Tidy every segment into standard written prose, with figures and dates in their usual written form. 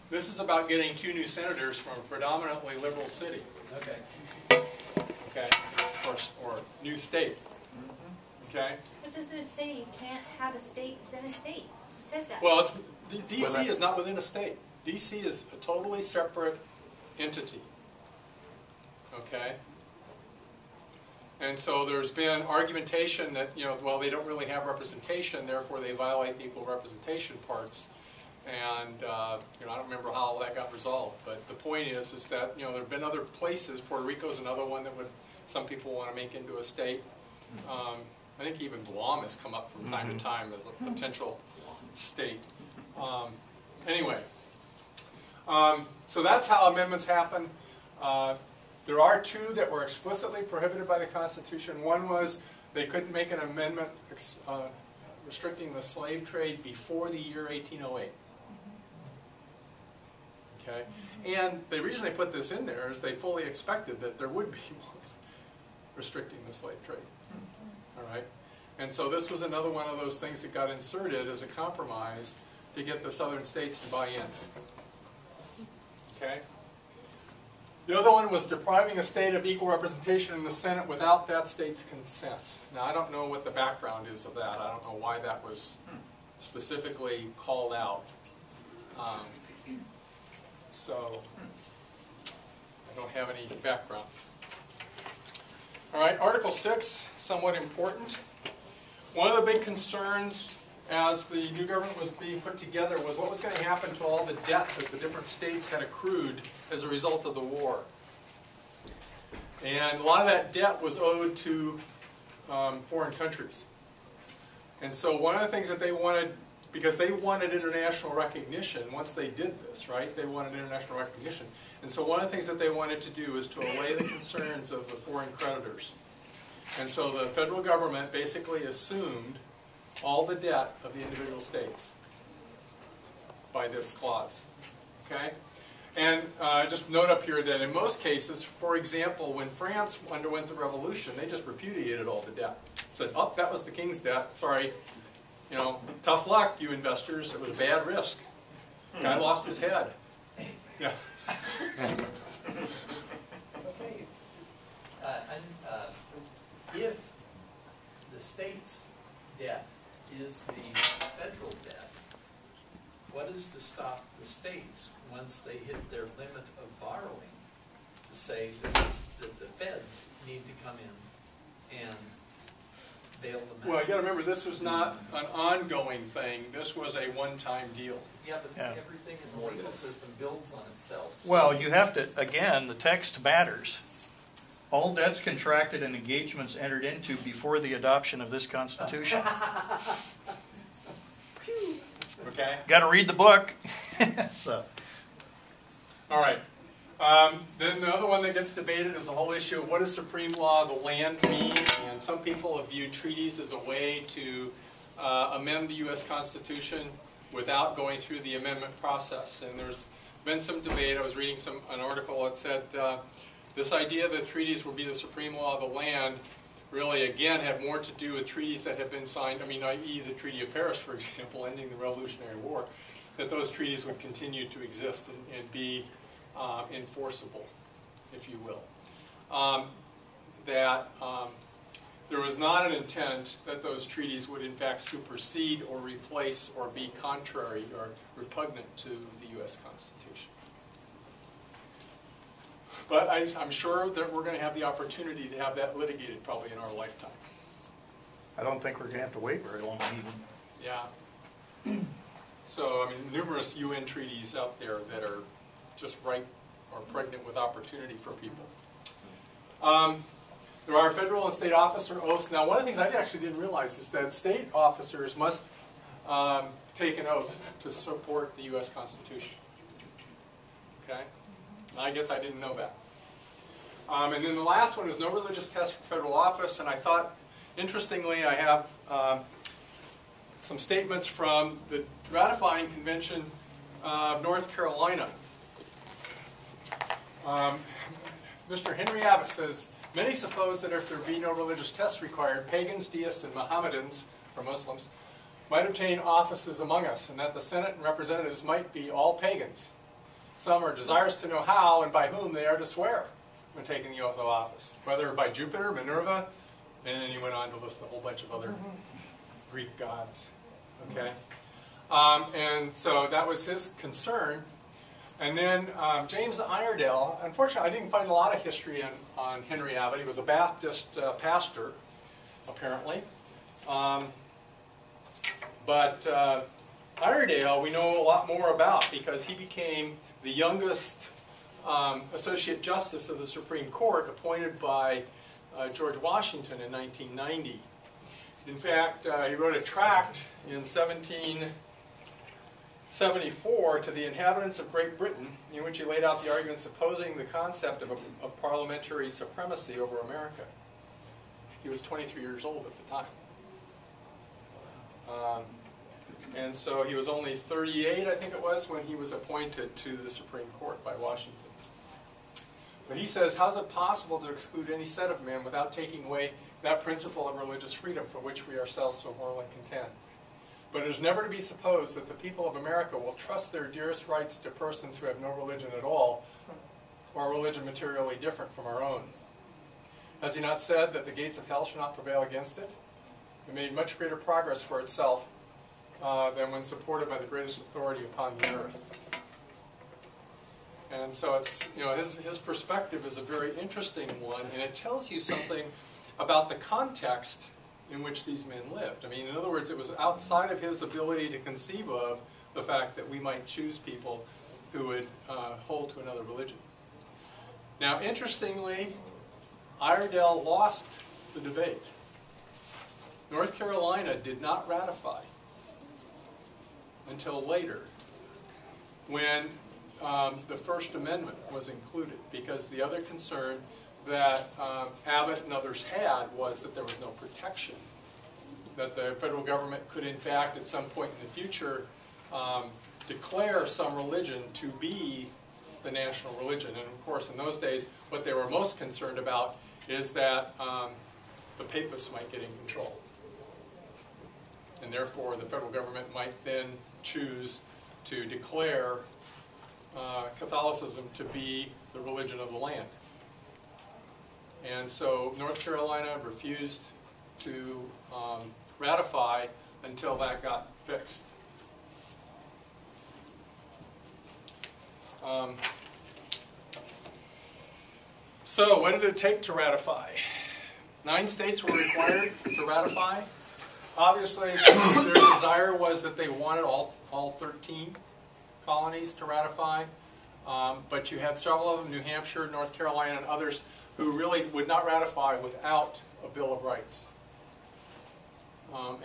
This is about getting 2 new senators from a predominantly liberal city. Okay. Okay, or new state. Okay. What does it say? You can't have a state within a state. It says that. Well, DC is not within a state. DC is a totally separate entity. Okay. And so there's been argumentation that, well, they don't really have representation, therefore they violate the equal representation parts. And I don't remember how all that got resolved. But the point is that there have been other places. Puerto Rico's another one that some people want to make into a state. I think even Guam has come up from time to time as a potential state. Anyway, so that's how amendments happen. There are 2 that were explicitly prohibited by the Constitution. One was they couldn't make an amendment restricting the slave trade before the year 1808. Okay? And the reason they put this in there is they fully expected that there would be one restricting the slave trade. All right? And so this was another one of those things that got inserted as a compromise to get the southern states to buy in. Okay? The other one was depriving a state of equal representation in the Senate without that state's consent. Now, I don't know what the background is of that. I don't know why that was specifically called out. So, I don't have any background. All right, Article 6, somewhat important. One of the big concerns as the new government was being put together was what was going to happen to all the debt that the different states had accrued as a result of the war. And a lot of that debt was owed to foreign countries. And so one of the things that they wanted, because they wanted international recognition once they did this, right? They wanted international recognition. And so one of the things that they wanted to do is to allay the concerns of the foreign creditors. And so the federal government basically assumed all the debt of the individual states by this clause. Okay? And just note up here that in most cases, for example, when France underwent the revolution, they just repudiated all the debt. Said, oh, that was the king's debt. Sorry. Tough luck, you investors. It was a bad risk. Guy lost his head. Yeah. Okay. If the state's debt is the federal debt, what is to stop the states once they hit their limit of borrowing to say that the feds need to come in and bail them out? Well, you got to remember, this was not an ongoing thing. This was a one-time deal. Yeah, but everything in the legal system builds on itself. Well, you have to, again, the text matters. All debts contracted and engagements entered into before the adoption of this Constitution. Okay? Got to read the book. So. All right. Then the other one that gets debated is the whole issue of what does supreme law of the land mean? And some people have viewed treaties as a way to amend the U.S. Constitution without going through the amendment process. And there's been some debate. I was reading an article that said this idea that treaties will be the supreme law of the land really, again, had more to do with treaties that have been signed, i.e. the Treaty of Paris, for example, ending the Revolutionary War, that those treaties would continue to exist and be enforceable, if you will. There was not an intent that those treaties would in fact supersede or replace or be contrary or repugnant to the U.S. Constitution. But I'm sure that we're going to have the opportunity to have that litigated probably in our lifetime. I don't think we're going to have to wait very long even. Yeah. So, numerous UN treaties out there that are just ripe or pregnant with opportunity for people. There are federal and state officer oaths. Now, one of the things I actually didn't realize is that state officers must take an oath to support the U.S. Constitution. Okay? I guess I didn't know that. And then the last one is no religious test for federal office. And I thought, interestingly, I have some statements from the ratifying convention of North Carolina. Mr. Henry Abbott says, many suppose that if there be no religious tests required, pagans, deists, and Mohammedans, or Muslims, might obtain offices among us, and that the Senate and representatives might be all pagans. some are desirous to know how and by whom they are to swear when taking the oath of office, whether by Jupiter, Minerva, and then he went on to list a whole bunch of other Greek gods. Okay, and so that was his concern. And then James Iredell, unfortunately I didn't find a lot of history on Henry Abbott. He was a Baptist pastor, apparently. But Iredell we know a lot more about because he became the youngest Associate Justice of the Supreme Court appointed by George Washington in 1990. In fact, he wrote a tract in 1774 to the inhabitants of Great Britain in which he laid out the arguments opposing the concept of parliamentary supremacy over America. He was 23 years old at the time. And so he was only 38, I think it was, when he was appointed to the Supreme Court by Washington. But he says, how is it possible to exclude any set of men without taking away that principle of religious freedom for which we ourselves so morally contend? But it is never to be supposed that the people of America will trust their dearest rights to persons who have no religion at all, or a religion materially different from our own. Has he not said that the gates of hell shall not prevail against it? It made much greater progress for itself than when supported by the greatest authority upon the earth. And so it's, you know, his perspective is a very interesting one, and it tells you something about the context in which these men lived. I mean, in other words, it was outside of his ability to conceive of the fact that we might choose people who would hold to another religion. Now, interestingly, Iredell lost the debate. North Carolina did not ratify until later, when the First Amendment was included, because the other concern that Abbott and others had was that there was no protection, that the federal government could in fact at some point in the future declare some religion to be the national religion. And of course in those days what they were most concerned about is that the papists might get in control. And therefore the federal government might then choose to declare Catholicism to be the religion of the land. And so North Carolina refused to ratify until that got fixed. So what did it take to ratify? 9 states were required to ratify. Obviously, their desire was that they wanted all 13 colonies to ratify, but you had several of them, New Hampshire, North Carolina, and others, who really would not ratify without a Bill of Rights.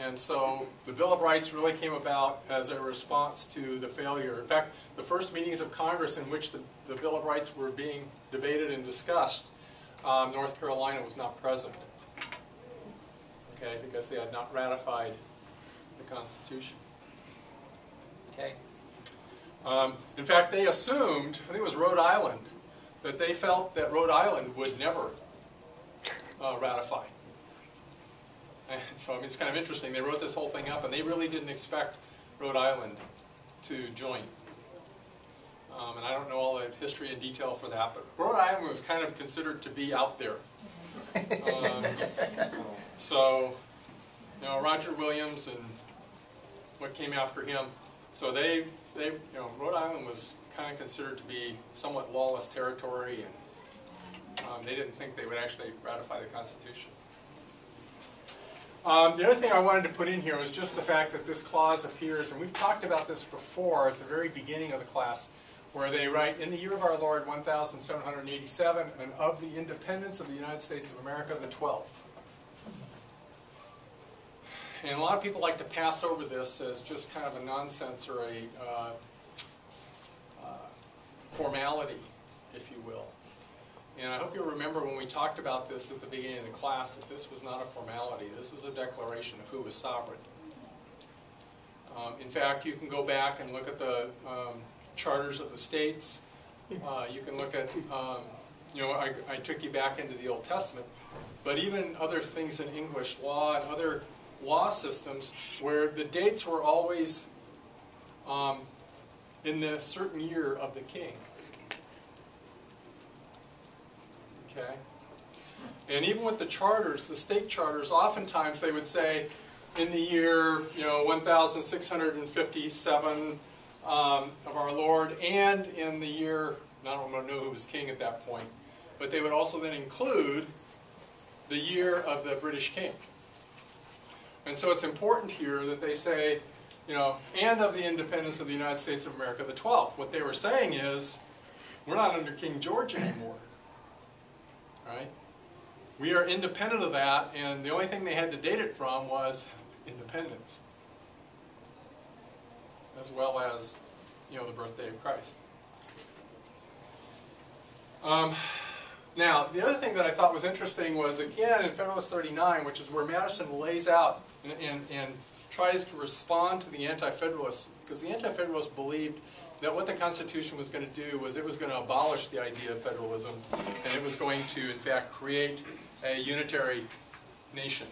And so the Bill of Rights really came about as a response to the failure. In fact, the first meetings of Congress in which the Bill of Rights were being debated and discussed, North Carolina was not present. Okay, because they had not ratified the Constitution. Okay. In fact, they assumed, I think it was Rhode Island, that they felt that Rhode Island would never ratify. And so I mean, it's kind of interesting. They wrote this whole thing up, and they really didn't expect Rhode Island to join. And I don't know all the history and detail for that, but Rhode Island was kind of considered to be out there. So, you know, Roger Williams and what came after him, so you know, Rhode Island was kind of considered to be somewhat lawless territory, and they didn't think they would actually ratify the Constitution. The other thing I wanted to put in here was just the fact that this clause appears, and we've talked about this before at the very beginning of the class, where they write, in the year of our Lord 1787, and of the independence of the United States of America, the 12th. And a lot of people like to pass over this as just kind of a nonsense or a formality, if you will. And I hope you'll remember when we talked about this at the beginning of the class that this was not a formality. This was a declaration of who was sovereign. In fact, you can go back and look at the charters of the states. You can look at, you know, I took you back into the Old Testament, but even other things in English law and other law systems where the dates were always in the certain year of the king. Okay? And even with the charters, the state charters, oftentimes they would say in the year, 1657 of our Lord, and in the year, I don't know who was king at that point, but they would also then include the year of the British king. And so it's important here that they say, and of the independence of the United States of America, the 12th. What they were saying is, we're not under King George anymore. Right? We are independent of that, and the only thing they had to date it from was independence, as well as, the birthday of Christ. Now, the other thing that I thought was interesting was, again, in Federalist 39, which is where Madison lays out and tries to respond to the Anti-Federalists, because the Anti-Federalists believed that what the Constitution was going to do was it was going to abolish the idea of federalism, and it was going to, in fact, create a unitary nation.